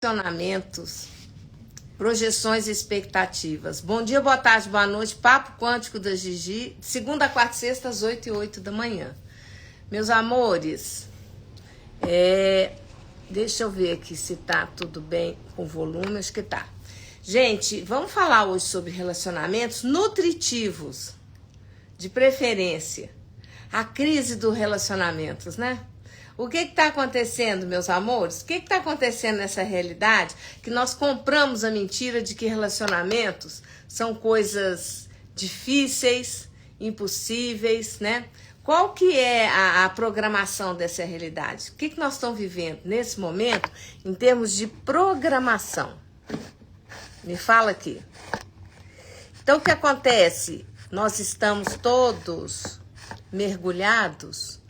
Relacionamentos, projeções e expectativas. Bom dia, boa tarde, boa noite. Papo Quântico da Gigi, segunda, quarta e sexta, às 8h08 da manhã. Meus amores, deixa eu ver aqui se tá tudo bem com o volume, acho que tá. Gente, vamos falar hoje sobre relacionamentos nutritivos, de preferência. A crise dos relacionamentos, né? O que está acontecendo, meus amores? O que está acontecendo nessa realidade? Que nós compramos a mentira de que relacionamentos são coisas difíceis, impossíveis, né? Qual que é a programação dessa realidade? O que nós estamos vivendo nesse momento em termos de programação? Me fala aqui. Então, o que acontece? Nós estamos todos mergulhados,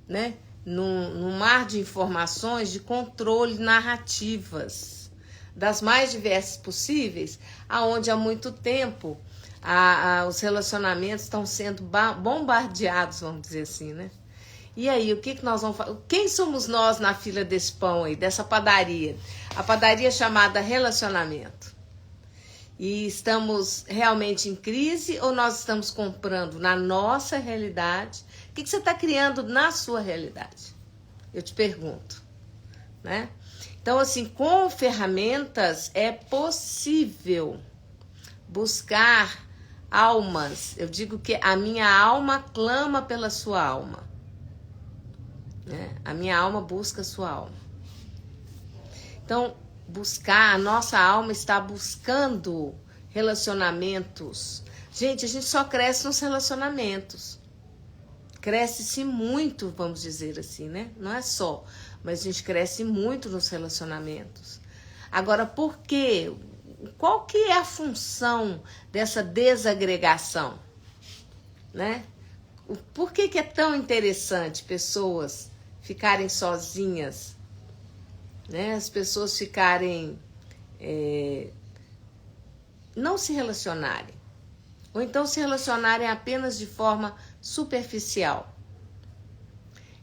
né? Num mar de informações, de controle, narrativas, das mais diversas possíveis, aonde há muito tempo os relacionamentos estão sendo bombardeados, vamos dizer assim, né? E aí, o que nós vamos fazer? Quem somos nós na fila desse pão aí, dessa padaria? A padaria chamada relacionamento. E estamos realmente em crise ou nós estamos comprando na nossa realidade? O que você está criando na sua realidade? Eu te pergunto, né? Então, assim, com ferramentas é possível buscar almas. Eu digo que a minha alma clama pela sua alma, né? A minha alma busca a sua alma. Então, buscar, a nossa alma está buscando relacionamentos. Gente, a gente só cresce nos relacionamentos. Cresce-se muito, vamos dizer assim, né? Não é só, mas a gente cresce muito nos relacionamentos. Agora, por quê? Qual que é a função dessa desagregação, né? Por que é tão interessante pessoas ficarem sozinhas, né? As pessoas ficarem, não se relacionarem, ou então se relacionarem apenas de forma superficial.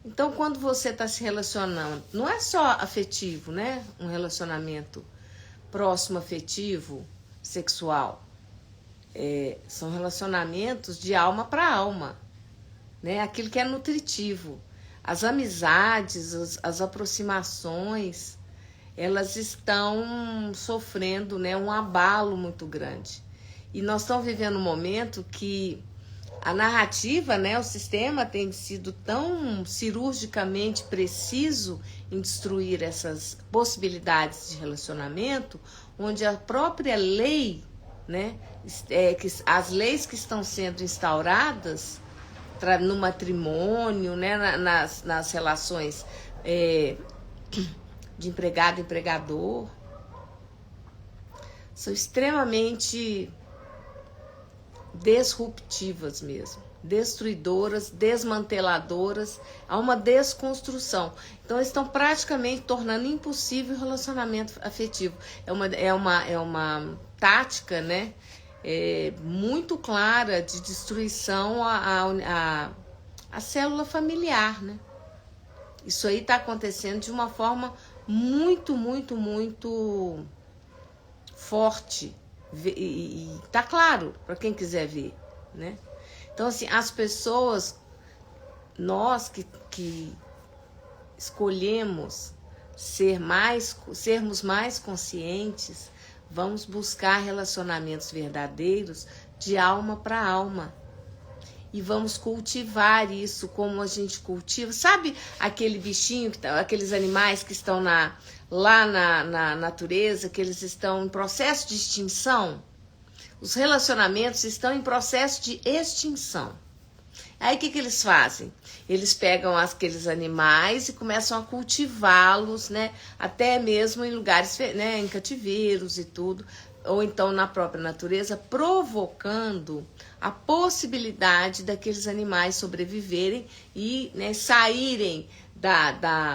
Então, quando você está se relacionando, não é só afetivo, né? Um relacionamento próximo afetivo, sexual. São relacionamentos de alma para alma, né? Aquilo que é nutritivo. As amizades, as aproximações, elas estão sofrendo, né, um abalo muito grande. E nós estamos vivendo um momento que a narrativa, né, o sistema tem sido tão cirurgicamente preciso em destruir essas possibilidades de relacionamento, onde a própria lei, né, as leis que estão sendo instauradas no matrimônio, né, nas relações de empregado e empregador, são extremamente disruptivas mesmo, destruidoras, desmanteladoras, há uma desconstrução. Então, eles estão praticamente tornando impossível o relacionamento afetivo. É uma tática, né, muito clara de destruição à célula familiar, né? Isso aí está acontecendo de uma forma muito, muito, muito forte. E tá claro para quem quiser ver, né? Então, assim, as pessoas, nós que escolhemos sermos mais conscientes, vamos buscar relacionamentos verdadeiros de alma para alma. E vamos cultivar isso como a gente cultiva. Sabe aquele bichinho, aqueles animais que estão lá na natureza, que eles estão em processo de extinção? Os relacionamentos estão em processo de extinção. Aí o que eles fazem? Eles pegam aqueles animais e começam a cultivá-los, né? Até mesmo em lugares, né, em cativeiros e tudo, ou então na própria natureza, provocando a possibilidade daqueles animais sobreviverem e, né, saírem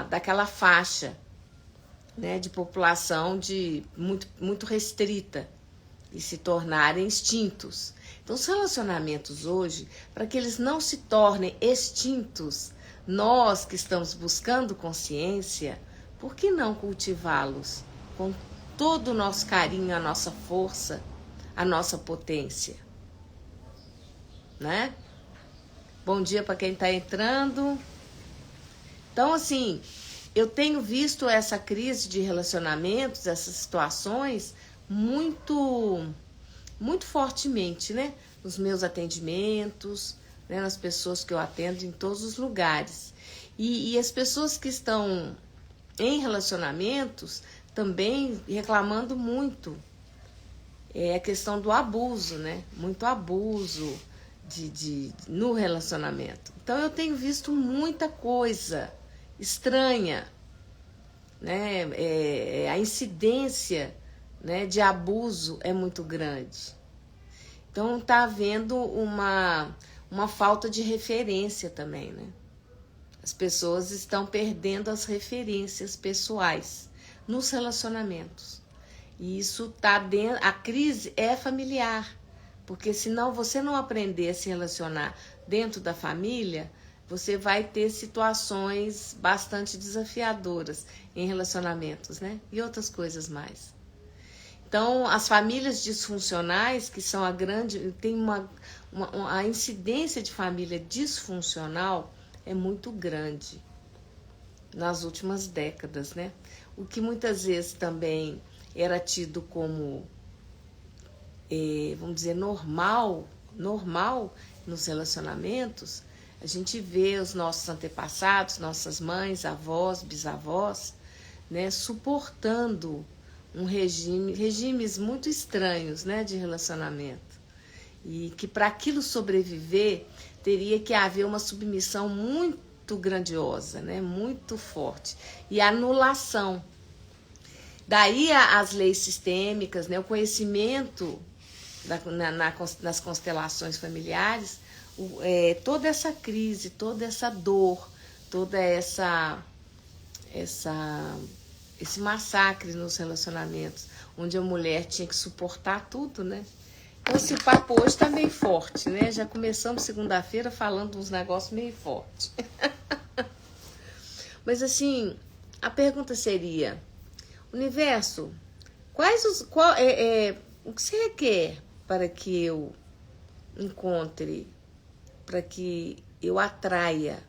daquela faixa, né, de população muito, muito restrita e se tornarem extintos. Então, os relacionamentos hoje, para que eles não se tornem extintos, nós que estamos buscando consciência, por que não cultivá-los? com todo o nosso carinho, a nossa força, a nossa potência, né? Bom dia para quem está entrando. Então, assim, eu tenho visto essa crise de relacionamentos, essas situações, muito fortemente, né? Nos meus atendimentos, né? Nas pessoas que eu atendo em todos os lugares. E as pessoas que estão em relacionamentos também reclamando muito. É a questão do abuso, né? Muito abuso no relacionamento. Então eu tenho visto muita coisa estranha, né? A incidência, né, de abuso é muito grande. Então tá havendo uma falta de referência também, né? As pessoas estão perdendo as referências pessoais nos relacionamentos. E isso tá dentro. A crise é familiar, porque senão você não aprender a se relacionar dentro da família, você vai ter situações bastante desafiadoras em relacionamentos, né? E outras coisas mais. Então, as famílias disfuncionais, que são tem a incidência de família disfuncional é muito grande nas últimas décadas, né? O que muitas vezes também era tido como, vamos dizer, normal nos relacionamentos. A gente vê os nossos antepassados, nossas mães, avós, bisavós, né, suportando regimes muito estranhos, né, de relacionamento. E que para aquilo sobreviver, teria que haver uma submissão muito grandiosa, né, muito forte. E anulação. Daí as leis sistêmicas, né, o conhecimento nas constelações familiares, toda essa crise, toda essa dor, toda esse massacre nos relacionamentos, onde a mulher tinha que suportar tudo, né? Então, esse papo hoje tá meio forte, né? Já começamos segunda-feira falando uns negócios meio fortes. Mas, assim, a pergunta seria, universo, o que você requer para que eu encontre, para que eu atraia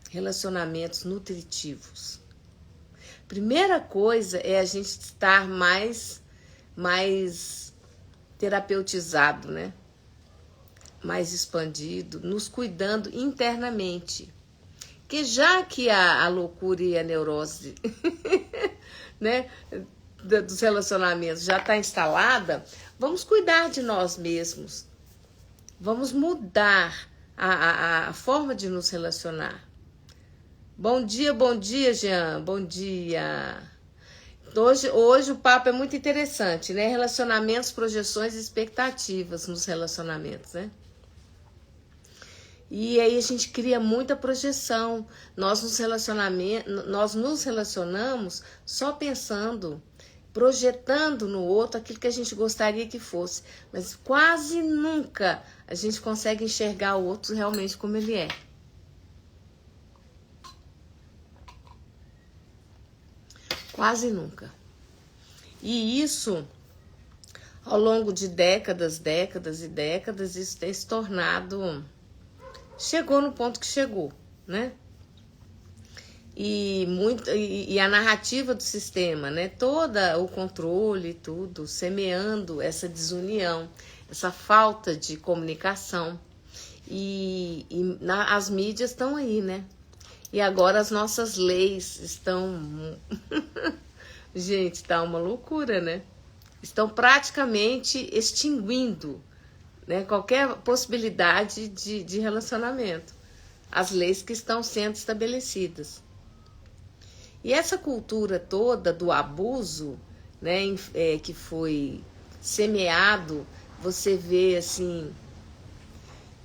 relacionamentos nutritivos? Primeira coisa é a gente estar mais terapeutizado, né? Mais expandido, nos cuidando internamente. Que já que a loucura e a neurose né, dos relacionamentos já está instalada, vamos cuidar de nós mesmos. Vamos mudar a forma de nos relacionar. Bom dia, Jean. Bom dia. Hoje o papo é muito interessante, né? Relacionamentos, projeções e expectativas nos relacionamentos, né? E aí a gente cria muita projeção. Nós nos relacionamos só pensando, projetando no outro aquilo que a gente gostaria que fosse. Mas quase nunca a gente consegue enxergar o outro realmente como ele é. Quase nunca. E isso, ao longo de décadas e décadas, isso tem se tornado... Chegou no ponto que chegou, né? E a narrativa do sistema, né? Todo o controle, tudo, semeando essa desunião, essa falta de comunicação. As mídias estão aí, né? E agora as nossas leis estão... Gente, tá uma loucura, né? Estão praticamente extinguindo, né, qualquer possibilidade de relacionamento. As leis que estão sendo estabelecidas. E essa cultura toda do abuso, né, que foi semeado, você vê assim...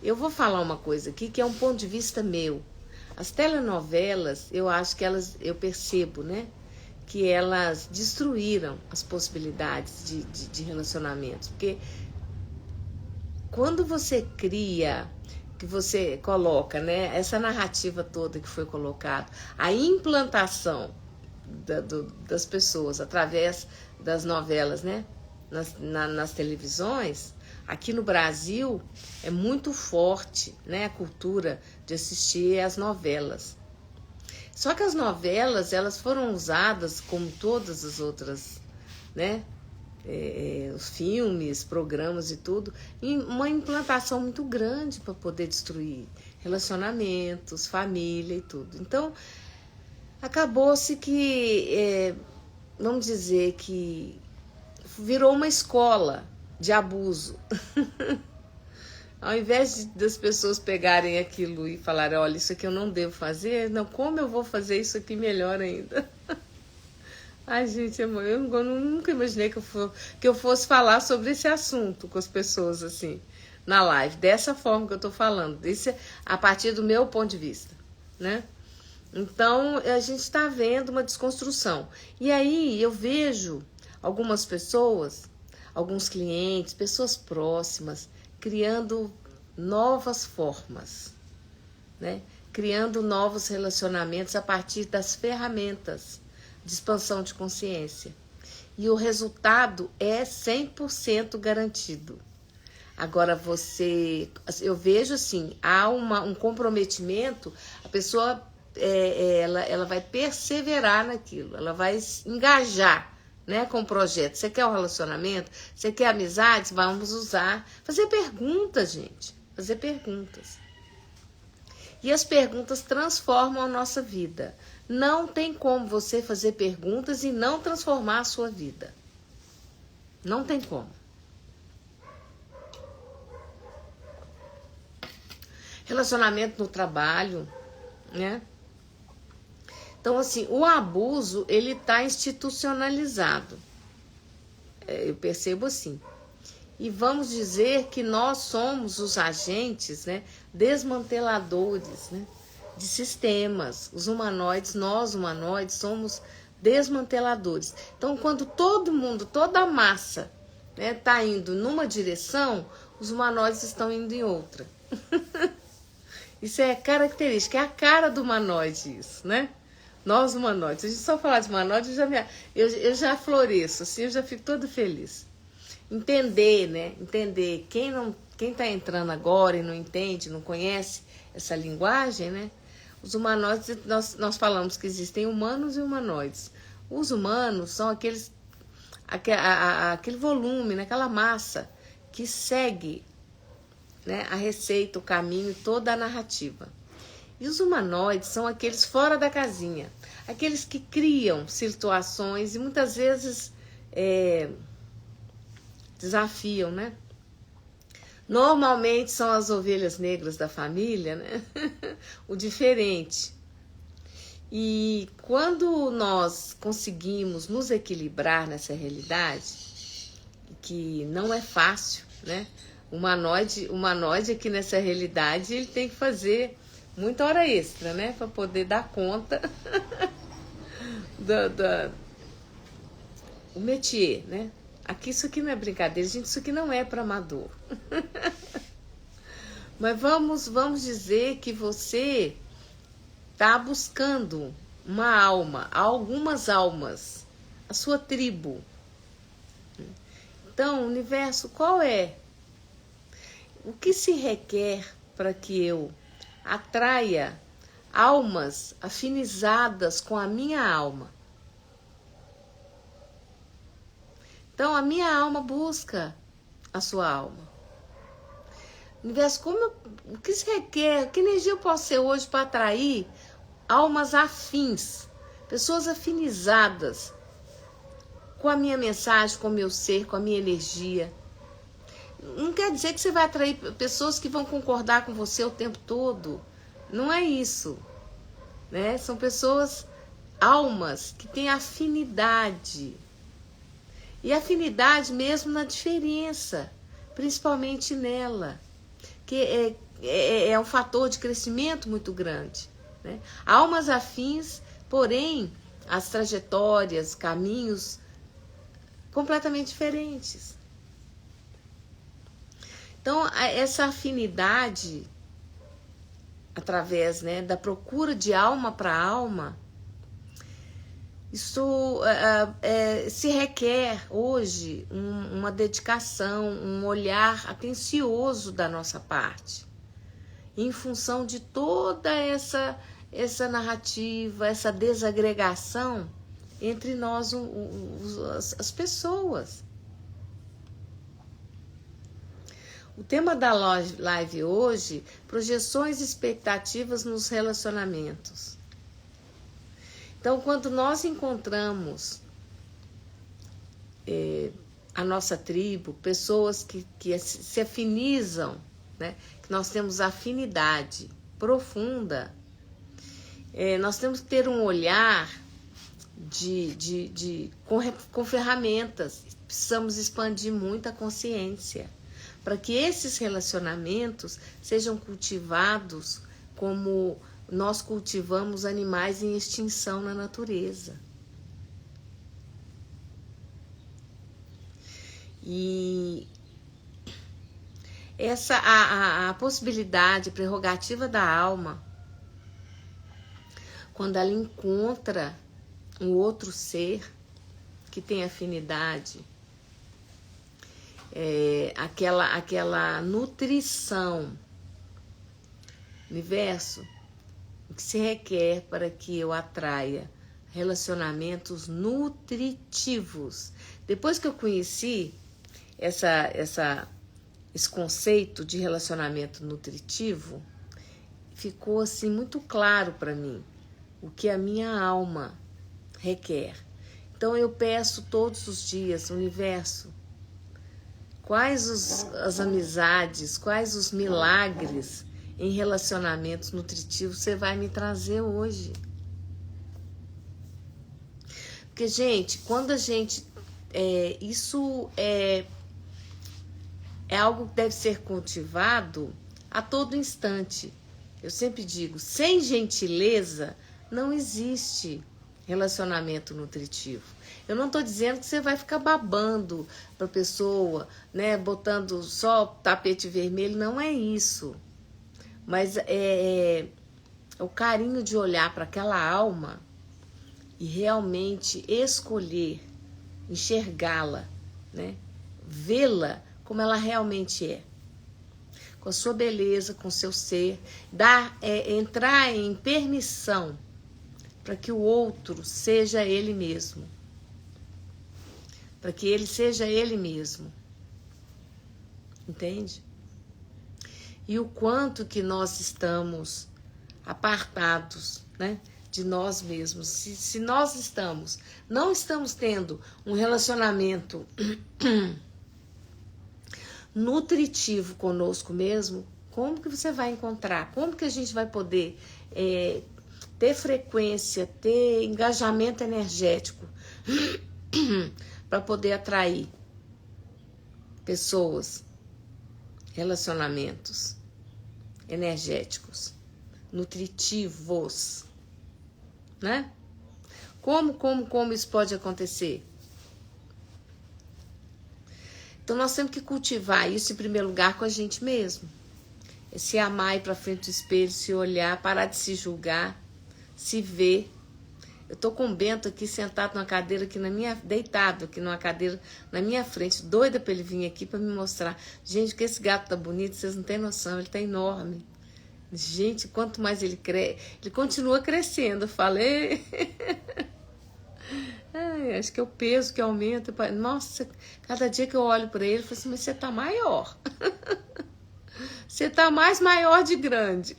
Eu vou falar uma coisa aqui que é um ponto de vista meu. As telenovelas, eu acho que eu percebo, né, que elas destruíram as possibilidades de relacionamentos. Porque quando você cria, que você coloca, né, essa narrativa toda que foi colocada, a implantação das pessoas através das novelas, né? Nas televisões. Aqui no Brasil é muito forte, né, a cultura de assistir às novelas. Só que as novelas, elas foram usadas, como todas as outras, né, os filmes, programas e tudo, em uma implantação muito grande para poder destruir relacionamentos, família e tudo. Então, acabou-se que, vamos dizer que virou uma escola de abuso. Ao invés das pessoas pegarem aquilo e falarem, olha, isso aqui eu não devo fazer, não, como eu vou fazer isso aqui melhor ainda? Ai, gente, eu nunca imaginei que eu fosse falar sobre esse assunto com as pessoas assim, na live, dessa forma que eu tô falando, a partir do meu ponto de vista, né? Então, a gente está vendo uma desconstrução. E aí eu vejo algumas pessoas, alguns clientes, pessoas próximas, criando novas formas, né? Criando novos relacionamentos a partir das ferramentas de expansão de consciência. E o resultado é 100% garantido. Agora eu vejo assim, há um comprometimento, a pessoa ela vai perseverar naquilo, ela vai engajar, né, com o projeto. Você quer um relacionamento? Você quer amizades? Vamos fazer perguntas, gente, fazer perguntas. E as perguntas transformam a nossa vida. Não tem como você fazer perguntas e não transformar a sua vida. Não tem como. Relacionamento no trabalho, né? Então, assim, o abuso, ele está institucionalizado. Eu percebo assim. E vamos dizer que nós somos os agentes, né, desmanteladores, né, de sistemas. Os humanoides, nós humanoides, somos desmanteladores. Então, quando todo mundo, toda a massa, né, está indo numa direção, os humanoides estão indo em outra. Isso é característica, é a cara do humanoide isso, né? Nós humanoides. A gente só falar de humanoide, eu já floresço, assim, eu já fico toda feliz. Entender, né? Entender. Quem tá entrando agora e não entende, não conhece essa linguagem, né? Os humanoides, nós falamos que existem humanos e humanoides. Os humanos são aquele volume, né? Aquela massa que segue, né, a receita, o caminho, toda a narrativa. E os humanoides são aqueles fora da casinha, aqueles que criam situações e muitas vezes desafiam, né? Normalmente são as ovelhas negras da família, né? O diferente. E quando nós conseguimos nos equilibrar nessa realidade, que não é fácil, né? O humanoide aqui nessa realidade, ele tem que fazer muita hora extra, né? Para poder dar conta o métier, né? Aqui isso aqui não é brincadeira, gente, isso aqui não é para amador. Mas vamos dizer que você está buscando uma alma, algumas almas, a sua tribo. Então, universo, qual é? O que se requer para que eu atraia almas afinizadas com a minha alma? Então, a minha alma busca a sua alma. Universo, o que se requer? Que energia eu posso ser hoje para atrair almas afins, pessoas afinizadas com a minha mensagem, com o meu ser, com a minha energia? Não quer dizer que você vai atrair pessoas que vão concordar com você o tempo todo. Não é isso, né? São pessoas, almas que têm afinidade. E afinidade mesmo na diferença, principalmente nela, que é um fator de crescimento muito grande, né? Almas afins, porém, as trajetórias, caminhos completamente diferentes. Então, essa afinidade, através, né, da procura de alma para alma, Isso se requer hoje uma dedicação, um olhar atencioso da nossa parte, em função de toda essa narrativa, essa desagregação entre nós, as pessoas. O tema da live hoje, projeções e expectativas nos relacionamentos. Então, quando nós encontramos a nossa tribo, pessoas que se afinizam, né? Que nós temos afinidade profunda, nós temos que ter um olhar com ferramentas. Precisamos expandir muito a consciência para que esses relacionamentos sejam cultivados como nós cultivamos animais em extinção na natureza. E essa a possibilidade, a prerrogativa da alma, quando ela encontra um outro ser que tem afinidade, aquela nutrição, universo, o que se requer para que eu atraia relacionamentos nutritivos. Depois que eu conheci esse conceito de relacionamento nutritivo, ficou assim muito claro para mim o que a minha alma requer. Então eu peço todos os dias, universo, quais as amizades, quais os milagres em relacionamentos nutritivos você vai me trazer hoje. Porque, gente, quando a gente... isso é algo que deve ser cultivado a todo instante. Eu sempre digo, sem gentileza não existe relacionamento nutritivo. Eu não estou dizendo que você vai ficar babando para a pessoa, né, botando só tapete vermelho, não é isso. Mas é o carinho de olhar para aquela alma e realmente escolher, enxergá-la, né, vê-la como ela realmente é. Com a sua beleza, com o seu ser, entrar em permissão para que o outro seja ele mesmo. Para que ele seja ele mesmo. Entende? E o quanto que nós estamos apartados, né, de nós mesmos. Se nós não estamos tendo um relacionamento nutritivo conosco mesmo, como que você vai encontrar? Como que a gente vai poder ter frequência, ter engajamento energético para poder atrair pessoas, relacionamentos energéticos, nutritivos, né? Como isso pode acontecer? Então nós temos que cultivar isso em primeiro lugar com a gente mesmo. Se amar, ir para frente do espelho, se olhar, parar de se julgar, se ver. Eu tô com o Bento aqui sentado numa cadeira aqui deitado aqui numa cadeira na minha frente, doida para ele vir aqui para me mostrar. Gente, que esse gato tá bonito, vocês não têm noção, ele tá enorme. Gente, quanto mais ele cresce, ele continua crescendo, eu falei. Acho que é o peso que aumenta. Nossa, cada dia que eu olho para ele, eu falo assim, mas você tá maior. Você tá mais maior de grande.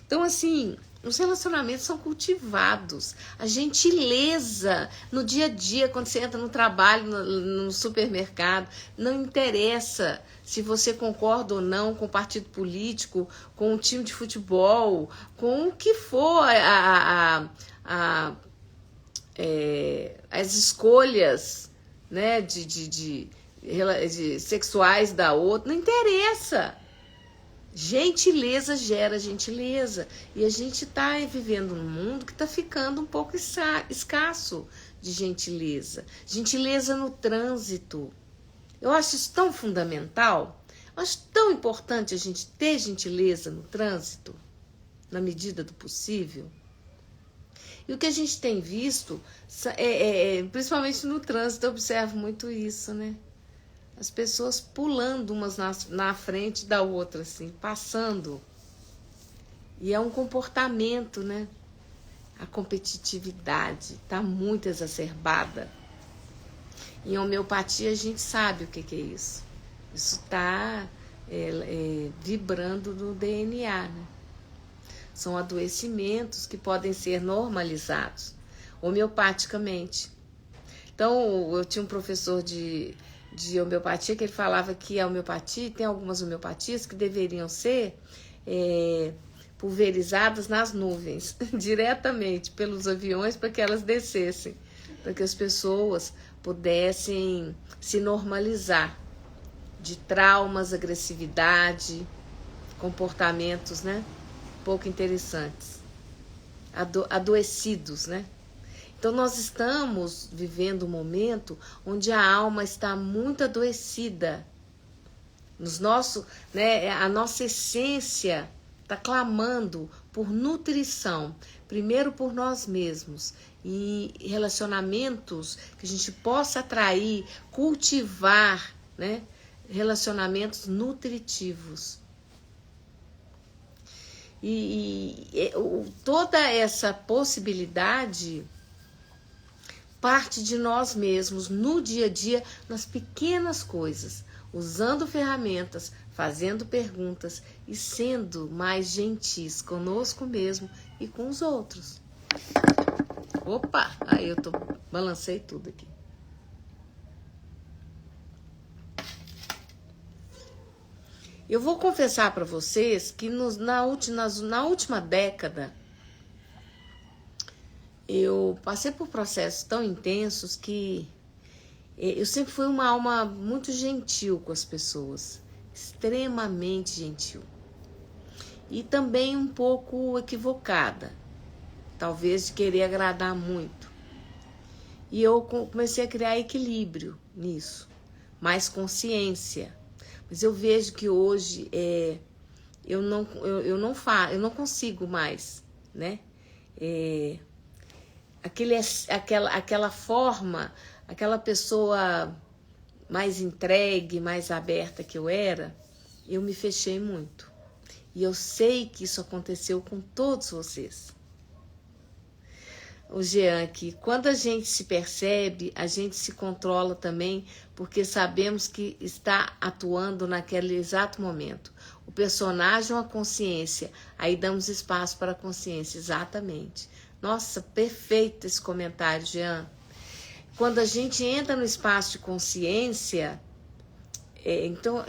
Então, assim, os relacionamentos são cultivados. A gentileza no dia a dia, quando você entra no trabalho, no supermercado, não interessa se você concorda ou não com o partido político, com o time de futebol, com o que for as escolhas, né, de sexuais da outra, não interessa. Gentileza gera gentileza. E a gente está vivendo num mundo que está ficando um pouco escasso de gentileza. Gentileza no trânsito. Eu acho isso tão fundamental. Eu acho tão importante a gente ter gentileza no trânsito, na medida do possível. E o que a gente tem visto, principalmente no trânsito, eu observo muito isso, né? As pessoas pulando umas na frente da outra, assim, passando. E é um comportamento, né? A competitividade está muito exacerbada. Em homeopatia a gente sabe o que é isso. Isso está vibrando no DNA, né? São adoecimentos que podem ser normalizados homeopaticamente. Então, eu tinha um professor de homeopatia que ele falava que a homeopatia, tem algumas homeopatias que deveriam ser pulverizadas nas nuvens, diretamente pelos aviões, para que elas descessem, para que as pessoas pudessem se normalizar de traumas, agressividade, comportamentos, né, pouco interessantes, adoecidos, né? Então nós estamos vivendo um momento onde a alma está muito adoecida. A nossa essência está clamando por nutrição, primeiro por nós mesmos, e relacionamentos que a gente possa atrair, cultivar, né? Relacionamentos nutritivos. Toda essa possibilidade parte de nós mesmos, no dia a dia, nas pequenas coisas, usando ferramentas, fazendo perguntas e sendo mais gentis conosco mesmo e com os outros. Opa, aí eu balancei tudo aqui. Eu vou confessar para vocês que na última década eu passei por processos tão intensos que eu sempre fui uma alma muito gentil com as pessoas, extremamente gentil. E também um pouco equivocada, talvez de querer agradar muito. E eu comecei a criar equilíbrio nisso, mais consciência. Mas eu vejo que hoje eu não consigo mais, né? Aquela forma, aquela pessoa mais entregue, mais aberta que eu era, eu me fechei muito. E eu sei que isso aconteceu com todos vocês. O Jean aqui, quando a gente se percebe, a gente se controla também, porque sabemos que está atuando naquele exato momento. O personagem ou a consciência, aí damos espaço para a consciência, exatamente. Nossa, perfeito esse comentário, Jean. Quando a gente entra no espaço de consciência, então,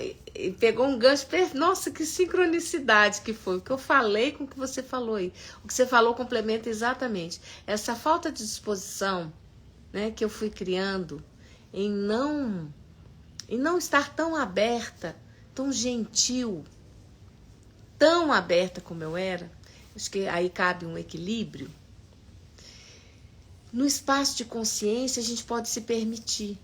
pegou um gancho, nossa, que sincronicidade que foi, o que eu falei com o que você falou aí, o que você falou complementa exatamente, essa falta de disposição, né, que eu fui criando, em não estar tão aberta, tão gentil, tão aberta como eu era, acho que aí cabe um equilíbrio. No espaço de consciência a gente pode se permitir,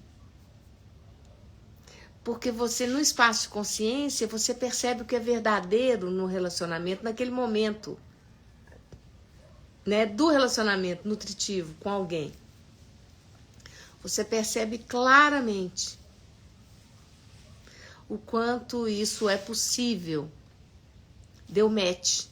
porque você, no espaço de consciência, você percebe o que é verdadeiro no relacionamento, naquele momento, né, do relacionamento nutritivo com alguém. Você percebe claramente o quanto isso é possível. Deu match,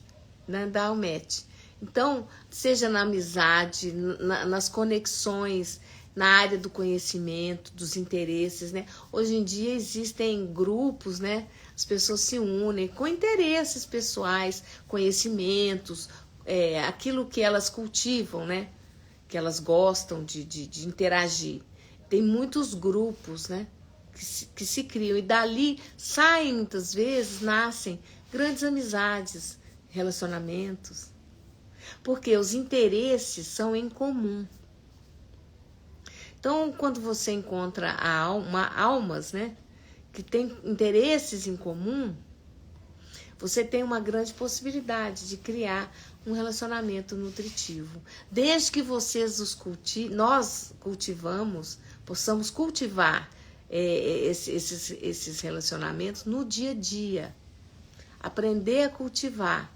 né? Dá o match. Então, seja na amizade, nas conexões, na área do conhecimento, dos interesses, né? Hoje em dia existem grupos, né? As pessoas se unem com interesses pessoais, conhecimentos, aquilo que elas cultivam, né? Que elas gostam de interagir. Tem muitos grupos, né? Que se criam e dali saem muitas vezes, nascem grandes amizades, relacionamentos. Porque os interesses são em comum. Então, quando você encontra almas, né, que têm interesses em comum, você tem uma grande possibilidade de criar um relacionamento nutritivo. Desde que nós cultivamos, possamos cultivar esses relacionamentos no dia a dia. Aprender a cultivar.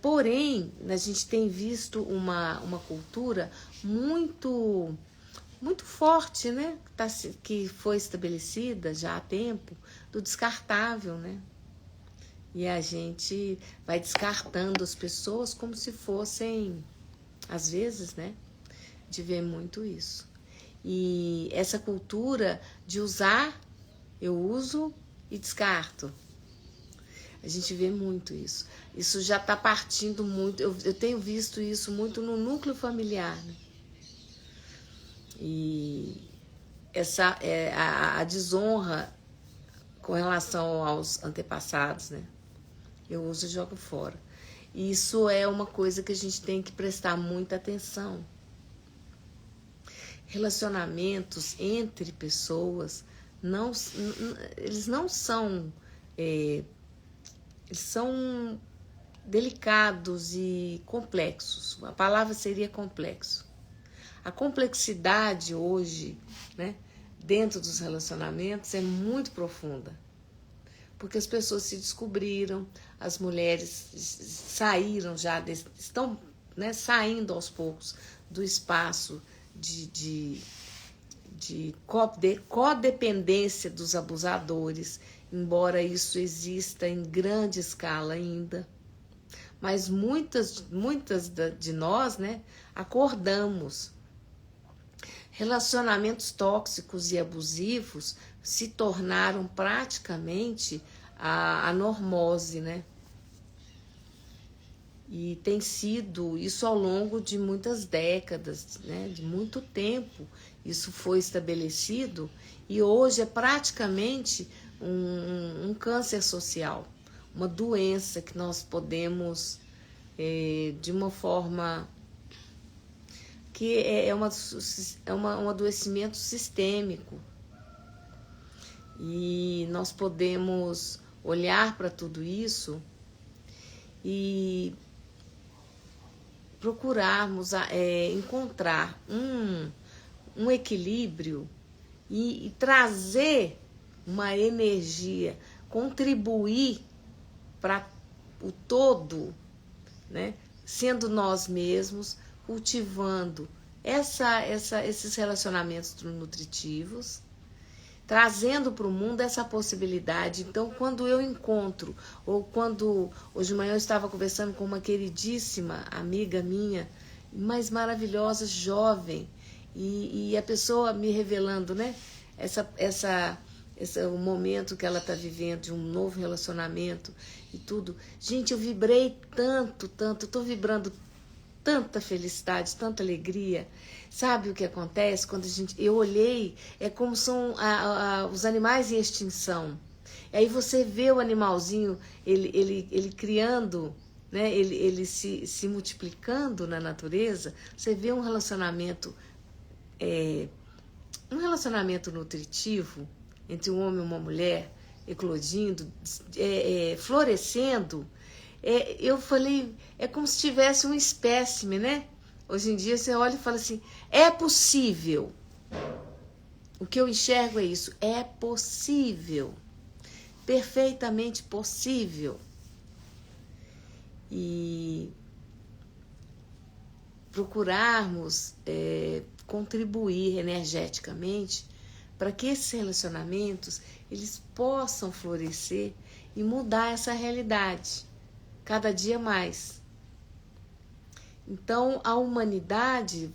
Porém, a gente tem visto uma cultura muito forte, né? Que foi estabelecida já há tempo, do descartável, né? E a gente vai descartando as pessoas como se fossem, às vezes, né? De ver muito isso. E essa cultura de usar, eu uso e descarto. A gente vê muito isso. Isso já está partindo muito. Eu tenho visto isso muito no núcleo familiar, né? E essa é a desonra com relação aos antepassados, né? Eu uso e jogo fora. E isso é uma coisa que a gente tem que prestar muita atenção. Relacionamentos entre pessoas eles não são eles são delicados e complexos. A palavra seria complexo. A complexidade hoje, né, dentro dos relacionamentos é muito profunda. Porque as pessoas se descobriram, as mulheres saíram já, estão, né, saindo aos poucos do espaço de codependência dos abusadores, embora isso exista em grande escala ainda. Mas muitas de nós, né, acordamos. Relacionamentos tóxicos e abusivos se tornaram praticamente a normose, né? E tem sido isso ao longo de muitas décadas, né? De muito tempo isso foi estabelecido e hoje é praticamente um câncer social, uma doença que nós podemos, de uma forma que é um adoecimento sistêmico. E nós podemos olhar para tudo isso e procurarmos encontrar um equilíbrio e trazer uma energia, contribuir para o todo, né? Sendo nós mesmos, cultivando esses relacionamentos nutritivos, trazendo para o mundo essa possibilidade. Então, quando eu encontro, ou quando hoje de manhã eu estava conversando com uma queridíssima amiga minha, mais maravilhosa, jovem, e a pessoa me revelando, né, o momento que ela está vivendo, de um novo relacionamento e tudo. Gente, eu vibrei tanto, estou vibrando tanta felicidade, tanta alegria. Sabe o que acontece quando eu olhei, é como são os animais em extinção. E aí você vê o animalzinho, ele criando, né? Ele se multiplicando na natureza. Você vê um relacionamento nutritivo entre um homem e uma mulher, eclodindo, florescendo. Eu falei, é como se tivesse um espécime, né? Hoje em dia você olha e fala assim, é possível. O que eu enxergo é isso, é possível. Perfeitamente possível. E procurarmos contribuir energeticamente para que esses relacionamentos eles possam florescer e mudar essa realidade cada dia mais. Então, a humanidade,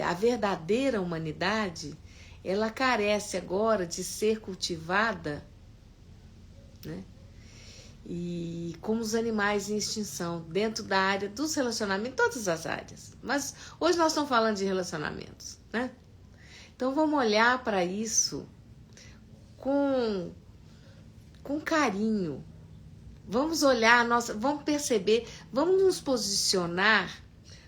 a verdadeira humanidade, ela carece agora de ser cultivada, né? E como os animais em extinção, dentro da área dos relacionamentos, todas as áreas. Mas hoje nós estamos falando de relacionamentos, né? Então, vamos olhar para isso com carinho. Vamos olhar, vamos perceber, vamos nos posicionar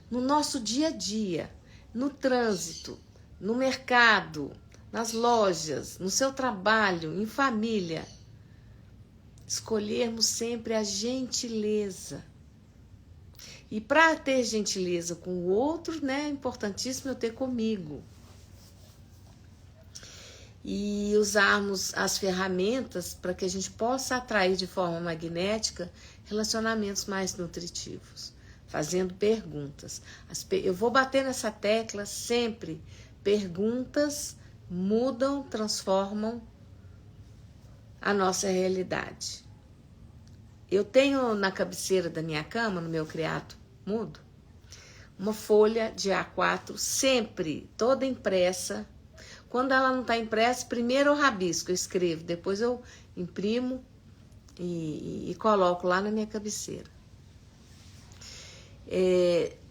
no nosso dia a dia, no trânsito, no mercado, nas lojas, no seu trabalho, em família. Escolhermos sempre a gentileza. E para ter gentileza com o outro, né, é importantíssimo eu ter comigo. E usarmos as ferramentas para que a gente possa atrair de forma magnética relacionamentos mais nutritivos, fazendo perguntas. Eu vou bater nessa tecla sempre. Perguntas mudam, transformam a nossa realidade. Eu tenho na cabeceira da minha cama, no meu criado mudo, uma folha de A4, sempre, toda impressa. Quando ela não está impressa, primeiro eu rabisco, eu escrevo, depois eu imprimo e coloco lá na minha cabeceira.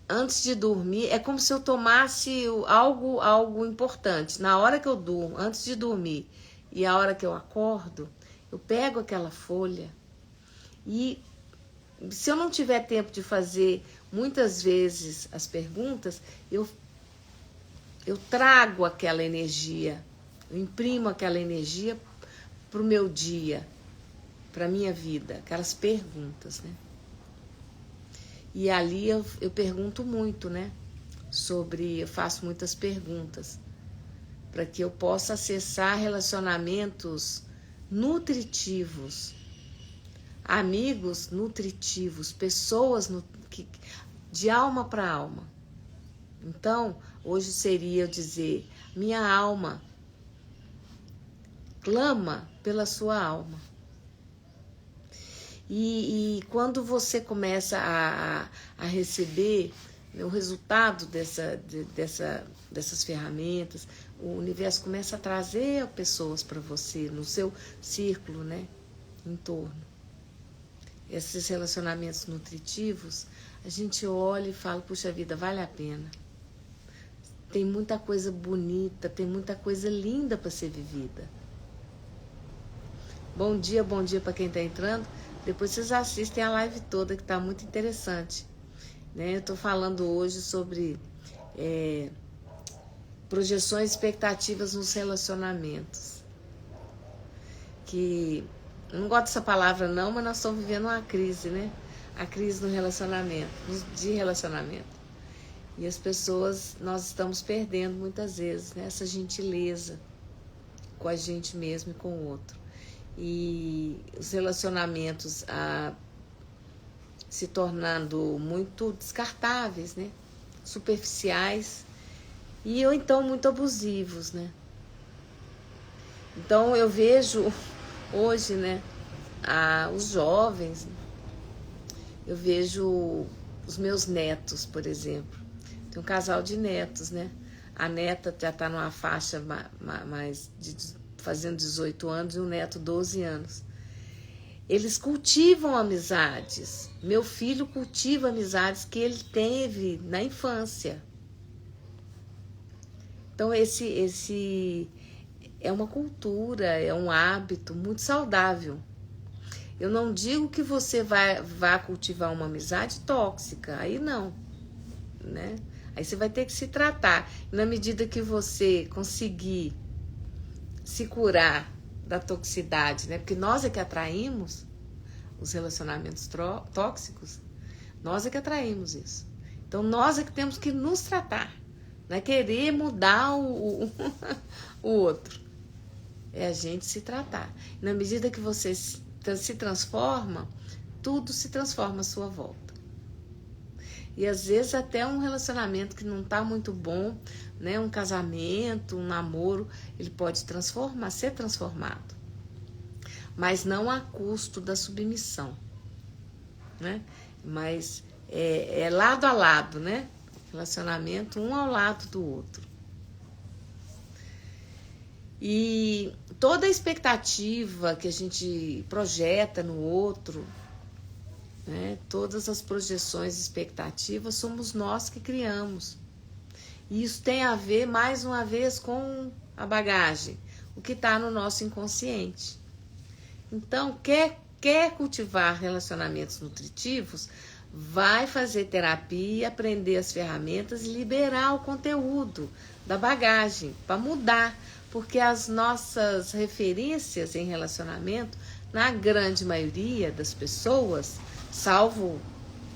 Antes de dormir, é como se eu tomasse algo importante. Na hora que eu durmo, antes de dormir e a hora que eu acordo, eu pego aquela folha e, se eu não tiver tempo de fazer muitas vezes as perguntas, eu trago aquela energia, eu imprimo aquela energia para o meu dia, para a minha vida, aquelas perguntas, né? E ali eu pergunto muito, né? Eu faço muitas perguntas para que eu possa acessar relacionamentos nutritivos, amigos nutritivos, pessoas de alma para alma. Então, hoje seria eu dizer, minha alma clama pela sua alma. E quando você começa a receber o resultado dessas ferramentas, o universo começa a trazer pessoas para você, no seu círculo, né, em torno. Esses relacionamentos nutritivos, a gente olha e fala, puxa vida, vale a pena. Tem muita coisa bonita, tem muita coisa linda para ser vivida. Bom dia para quem está entrando. Depois vocês assistem a live toda, que está muito interessante, né? Eu estou falando hoje sobre projeções e expectativas nos relacionamentos. Que eu não gosto dessa palavra não, mas nós estamos vivendo uma crise, né? A crise no relacionamento, de relacionamento. E as pessoas, nós estamos perdendo muitas vezes, né, essa gentileza com a gente mesmo e com o outro. E os relacionamentos se tornando muito descartáveis, né? Superficiais ou então muito abusivos, né? Então eu vejo hoje, né, os jovens, eu vejo os meus netos, por exemplo. Tem um casal de netos, né? A neta já está numa faixa mais fazendo 18 anos e o neto 12 anos. Eles cultivam amizades. Meu filho cultiva amizades que ele teve na infância. Então esse é uma cultura, é um hábito muito saudável. Eu não digo que você vá cultivar uma amizade tóxica, aí não, né? Aí você vai ter que se tratar. Na medida que você conseguir se curar da toxicidade, né? Porque nós é que atraímos os relacionamentos tóxicos, nós é que atraímos isso. Então nós é que temos que nos tratar, não é querer mudar o outro, é a gente se tratar. Na medida que você se transforma, tudo se transforma à sua volta. E às vezes até um relacionamento que não está muito bom, né, um casamento, um namoro, ele pode ser transformado, mas não a custo da submissão, né? Mas é lado a lado, né? Relacionamento um ao lado do outro. E toda a expectativa que a gente projeta no outro, né, todas as projeções e expectativas, somos nós que criamos. E isso tem a ver, mais uma vez, com a bagagem, o que está no nosso inconsciente. Então, quer cultivar relacionamentos nutritivos, vai fazer terapia, aprender as ferramentas e liberar o conteúdo da bagagem para mudar, porque as nossas referências em relacionamento, na grande maioria das pessoas, salvo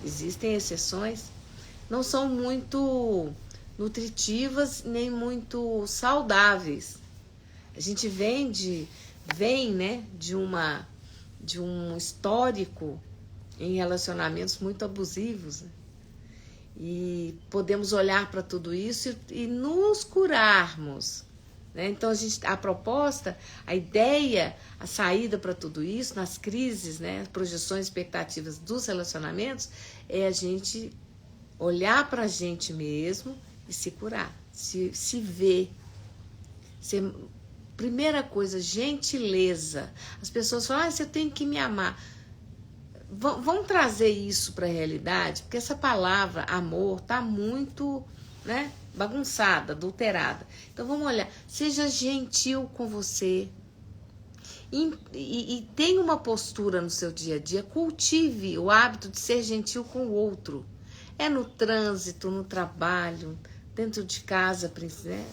existem exceções, não são muito nutritivas nem muito saudáveis. A gente vem, né, de um histórico em relacionamentos muito abusivos, né? E podemos olhar para tudo isso e nos curarmos, né? Então a proposta, a ideia, a saída para tudo isso, nas crises, né, projeções, expectativas dos relacionamentos, é a gente olhar para a gente mesmo e se curar, se ver. Primeira coisa, gentileza. As pessoas falam, você tem que me amar. Vamos trazer isso para a realidade, porque essa palavra amor está muito, né, bagunçada, adulterada. Então vamos olhar, seja gentil com você e tenha uma postura no seu dia a dia, cultive o hábito de ser gentil com o outro. É no trânsito, no trabalho, dentro de casa, né?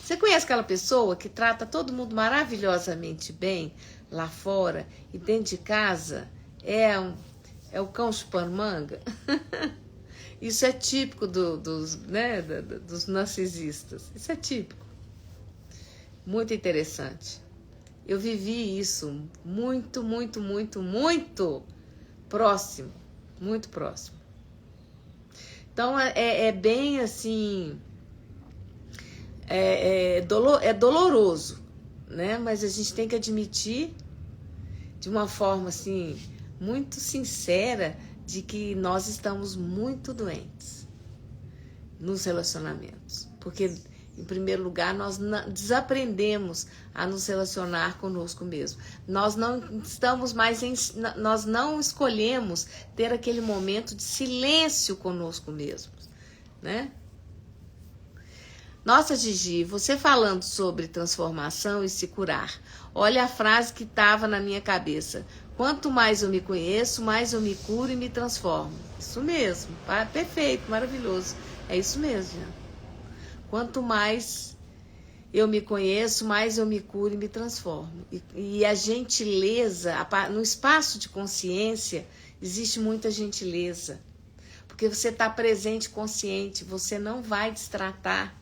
Você conhece aquela pessoa que trata todo mundo maravilhosamente bem lá fora e dentro de casa é o cão chupando manga? Isso é típico dos narcisistas. Isso é típico. Muito interessante. Eu vivi isso muito, muito, muito, muito próximo. Muito próximo. Então, é bem assim... É doloroso, né? Mas a gente tem que admitir de uma forma assim muito sincera de que nós estamos muito doentes nos relacionamentos, porque em primeiro lugar nós desaprendemos a nos relacionar conosco mesmo. Nós não escolhemos ter aquele momento de silêncio conosco mesmos, né? Nossa, Gigi, você falando sobre transformação e se curar. Olha a frase que estava na minha cabeça. Quanto mais eu me conheço, mais eu me curo e me transformo. Isso mesmo. Perfeito, maravilhoso. É isso mesmo. Quanto mais eu me conheço, mais eu me curo e me transformo. E a gentileza, no espaço de consciência, existe muita gentileza. Porque você está presente, consciente, você não vai destratar,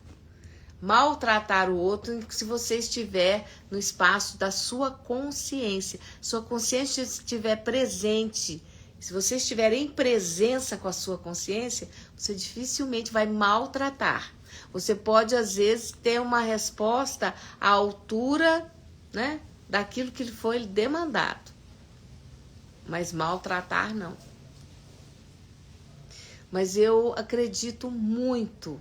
maltratar o outro se você estiver no espaço da sua consciência. Sua consciência estiver presente, se você estiver em presença com a sua consciência, você dificilmente vai maltratar. Você pode, às vezes, ter uma resposta à altura, né, daquilo que lhe foi demandado. Mas maltratar, não. Mas eu acredito muito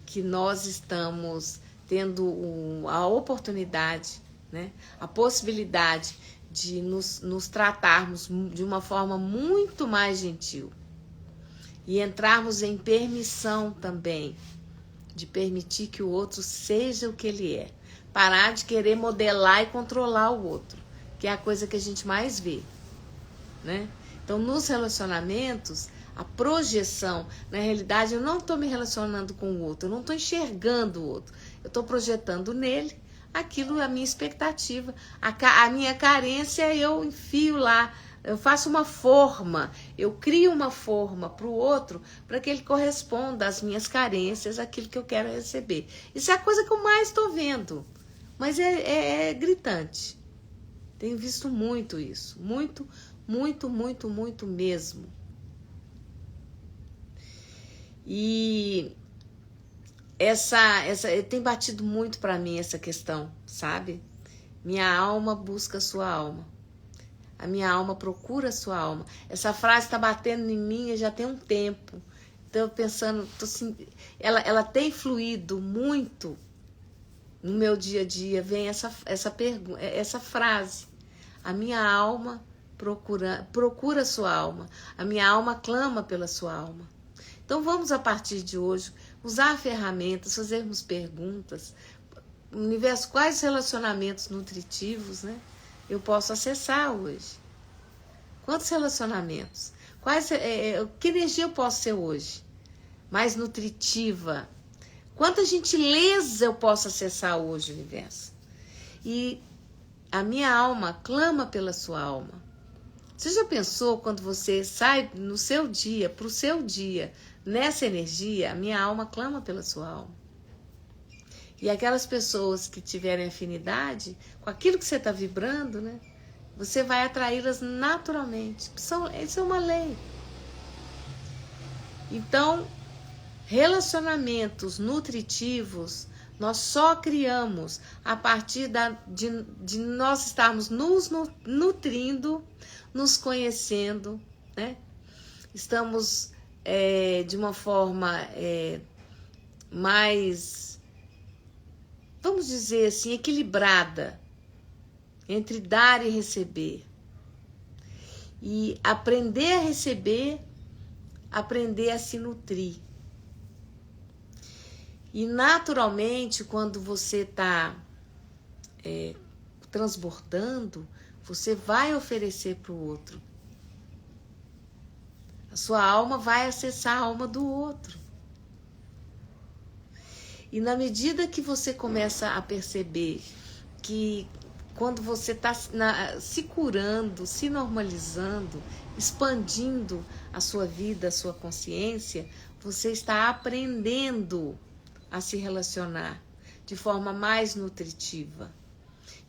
que nós estamos tendo a oportunidade, né, a possibilidade de nos tratarmos de uma forma muito mais gentil e entrarmos em permissão também, de permitir que o outro seja o que ele é. Parar de querer modelar e controlar o outro, que é a coisa que a gente mais vê, né? Então, nos relacionamentos, a projeção, na realidade, eu não estou me relacionando com o outro, eu não estou enxergando o outro, eu estou projetando nele aquilo, a minha expectativa, a minha carência, eu enfio lá, eu faço uma forma, eu crio uma forma para o outro, para que ele corresponda às minhas carências, àquilo que eu quero receber. Isso é a coisa que eu mais estou vendo, mas é gritante. Tenho visto muito isso, muito, muito, muito, muito mesmo. E essa tem batido muito para mim essa questão, sabe? Minha alma busca a sua alma. A minha alma procura a sua alma. Essa frase está batendo em mim já tem um tempo. Então, eu pensando, ela tem fluído muito no meu dia a dia. Vem essa frase. A minha alma procura a sua alma. A minha alma clama pela sua alma. Então, vamos, a partir de hoje, usar ferramentas, fazermos perguntas. Universo, quais relacionamentos nutritivos, né, eu posso acessar hoje? Quantos relacionamentos? Que energia eu posso ser hoje? Mais nutritiva? Quanta gentileza eu posso acessar hoje, universo? E a minha alma clama pela sua alma. Você já pensou quando você sai no seu dia, para o seu dia, nessa energia, a minha alma clama pela sua alma? E aquelas pessoas que tiverem afinidade com aquilo que você está vibrando, né, você vai atraí-las naturalmente. Isso é uma lei. Então, relacionamentos nutritivos nós só criamos a partir de nós estarmos nos nutrindo, nos conhecendo, né? Estamos de uma forma mais, vamos dizer assim, equilibrada entre dar e receber. E aprender a receber, aprender a se nutrir. E naturalmente, quando você está transbordando, você vai oferecer para o outro. A sua alma vai acessar a alma do outro. E na medida que você começa a perceber que quando você está se curando, se normalizando, expandindo a sua vida, a sua consciência, você está aprendendo a se relacionar de forma mais nutritiva.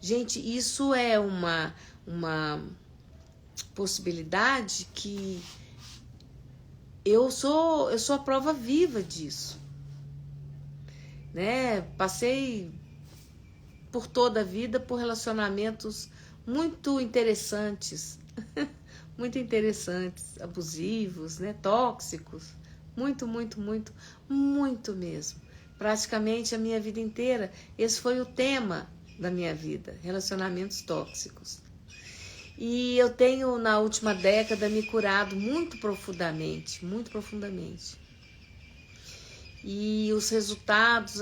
Gente, isso é uma possibilidade que eu sou a prova viva disso, né? Passei por toda a vida por relacionamentos muito interessantes, muito interessantes, abusivos, né? Tóxicos, muito mesmo. Praticamente a minha vida inteira, esse foi o tema da minha vida, relacionamentos tóxicos. E eu tenho, na última década, me curado muito profundamente. E os resultados,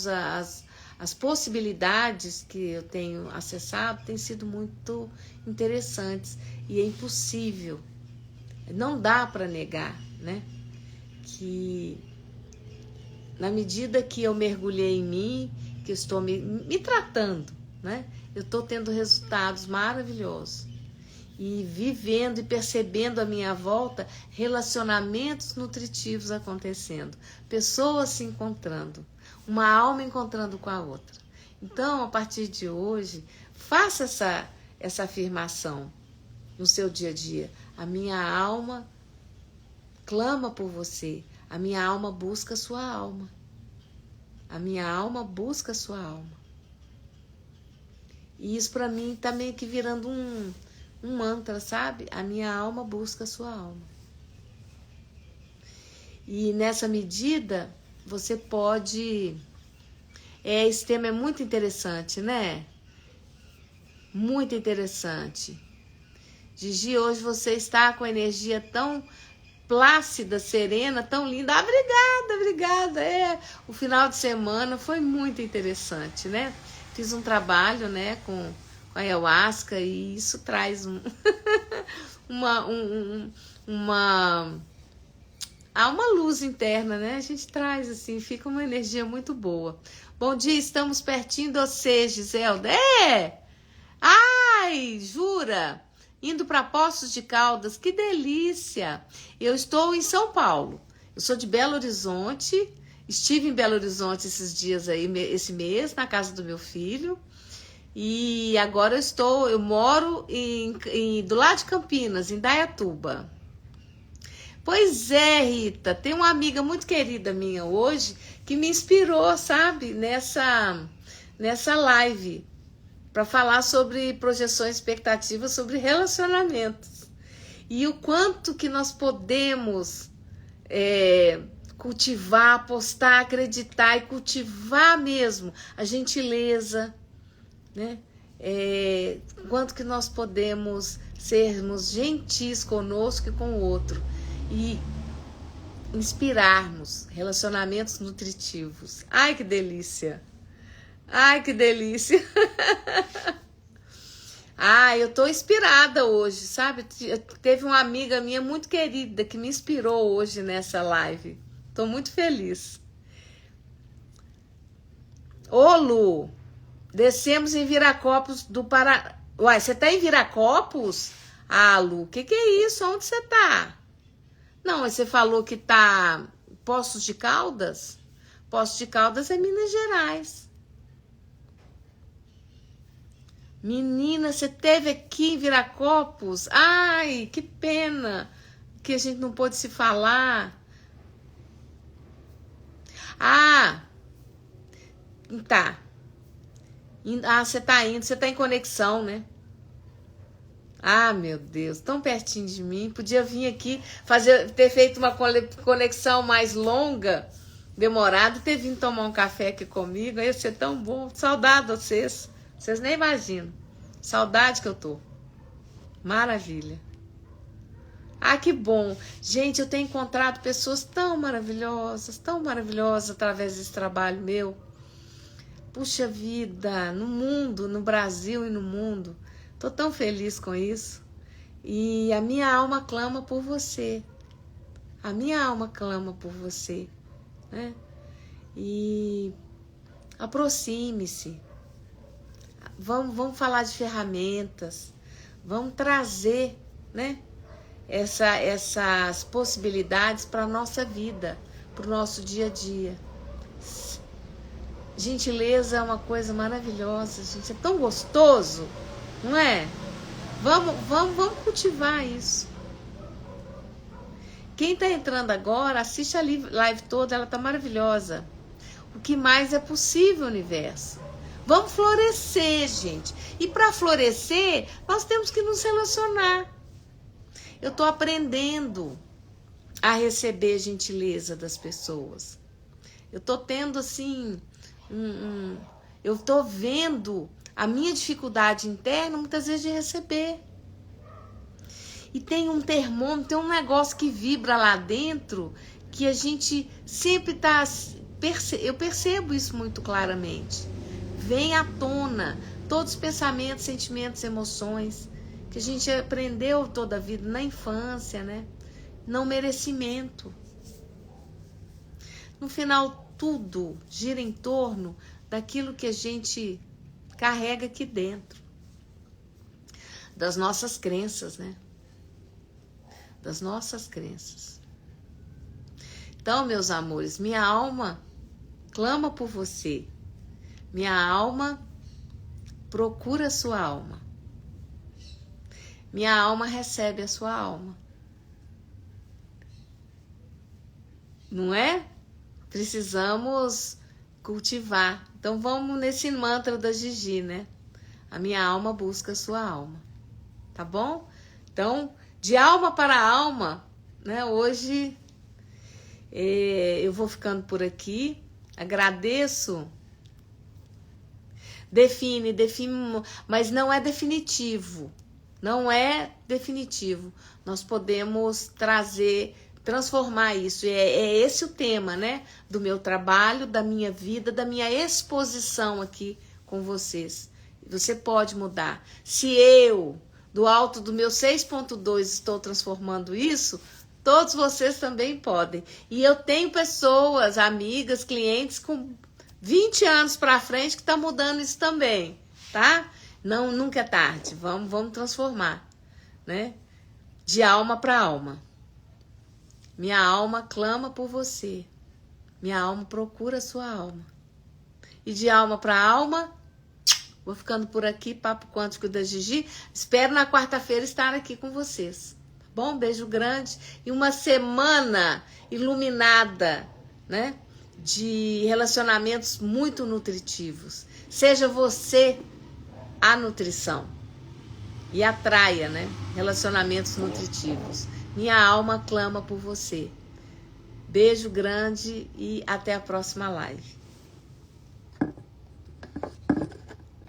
as possibilidades que eu tenho acessado têm sido muito interessantes. E é impossível, não dá para negar, né? Que na medida que eu mergulhei em mim, que eu estou me tratando, né? Eu estou tendo resultados maravilhosos. E vivendo e percebendo à minha volta relacionamentos nutritivos acontecendo. Pessoas se encontrando. Uma alma encontrando com a outra. Então, a partir de hoje, faça essa afirmação no seu dia a dia. A minha alma clama por você. A minha alma busca a sua alma. A minha alma busca a sua alma. E isso para mim tá meio que virando um mantra, sabe? A minha alma busca a sua alma. E nessa medida, você pode... esse tema é muito interessante, né? Muito interessante. Gigi, hoje você está com energia tão plácida, serena, tão linda. Ah, obrigada. O final de semana foi muito interessante, né? Fiz um trabalho, né, com a ayahuasca e isso traz uma luz interna, né? A gente traz assim, fica uma energia muito boa. Bom dia, estamos pertinho de você, Giselda. Ai, jura? Indo para Poços de Caldas, que delícia! Eu estou em São Paulo. Eu sou de Belo Horizonte. Estive em Belo Horizonte esses dias aí, esse mês, na casa do meu filho. E agora eu moro do lado de Campinas, em Dayatuba. Pois é, Rita, tem uma amiga muito querida minha hoje que me inspirou, sabe, nessa live, para falar sobre projeções, expectativas, sobre relacionamentos. E o quanto que nós podemos cultivar, apostar, acreditar e cultivar mesmo a gentileza, né? Quanto que nós podemos sermos gentis conosco e com o outro e inspirarmos relacionamentos nutritivos. Ai, que delícia! Ai, que delícia! Eu tô inspirada hoje, sabe? Teve uma amiga minha muito querida que me inspirou hoje nessa live. Tô muito feliz. Ô, Lu, descemos em Viracopos do Paraná. Uai, você tá em Viracopos? Ah, Lu, que é isso? Onde você tá? Não, mas você falou que tá Poços de Caldas? Poços de Caldas é Minas Gerais. Menina, você teve aqui em Viracopos? Ai, que pena que a gente não pôde se falar. Ah, tá. Ah, você tá indo, você tá em conexão, né? Ah, meu Deus, tão pertinho de mim. Podia vir aqui ter feito uma conexão mais longa, demorada, ter vindo tomar um café aqui comigo. Ia ser tão bom. Saudade de vocês. Vocês nem imaginam. Saudade que eu tô. Maravilha. Ah, que bom. Gente, eu tenho encontrado pessoas tão maravilhosas através desse trabalho meu. Puxa vida, no mundo, no Brasil e no mundo. Tô tão feliz com isso. E a minha alma clama por você. A minha alma clama por você, né? E aproxime-se. Vamos falar de ferramentas. Vamos trazer, né? Essas possibilidades para a nossa vida, para o nosso dia a dia. Gentileza é uma coisa maravilhosa, gente. É tão gostoso, não é? Vamos cultivar isso. Quem está entrando agora, assiste a live toda, ela está maravilhosa. O que mais é possível, universo? Vamos florescer, gente. E para florescer, nós temos que nos relacionar. Eu estou aprendendo a receber gentileza das pessoas. Eu estou tendo, assim, eu estou vendo a minha dificuldade interna, muitas vezes, de receber. E tem um termômetro, tem um negócio que vibra lá dentro, que a gente sempre está... Eu percebo isso muito claramente. Vem à tona todos os pensamentos, sentimentos, emoções que a gente aprendeu toda a vida na infância, né? Não merecimento. No final, tudo gira em torno daquilo que a gente carrega aqui dentro. Das nossas crenças, né? Das nossas crenças. Então, meus amores, minha alma clama por você. Minha alma procura a sua alma. Minha alma recebe a sua alma. Não é? Precisamos cultivar. Então vamos nesse mantra da Gigi, né? A minha alma busca a sua alma. Tá bom? Então, de alma para alma, né? Hoje eu vou ficando por aqui. Agradeço. Define, mas não é definitivo. Não é definitivo. Nós podemos transformar isso. É esse o tema, né? Do meu trabalho, da minha vida, da minha exposição aqui com vocês. Você pode mudar. Se eu, do alto do meu 6.2, estou transformando isso, todos vocês também podem. E eu tenho pessoas, amigas, clientes com 20 anos para frente que estão mudando isso também, tá? Não, nunca é tarde. Vamos transformar, né? De alma para alma. Minha alma clama por você. Minha alma procura a sua alma. E de alma para alma, vou ficando por aqui, Papo Quântico da Gigi. Espero na quarta-feira estar aqui com vocês. Tá bom? Um beijo grande e uma semana iluminada, né? De relacionamentos muito nutritivos. Seja você a nutrição e atraia, né? Relacionamentos nutritivos. Minha alma clama por você. Beijo grande e até a próxima live.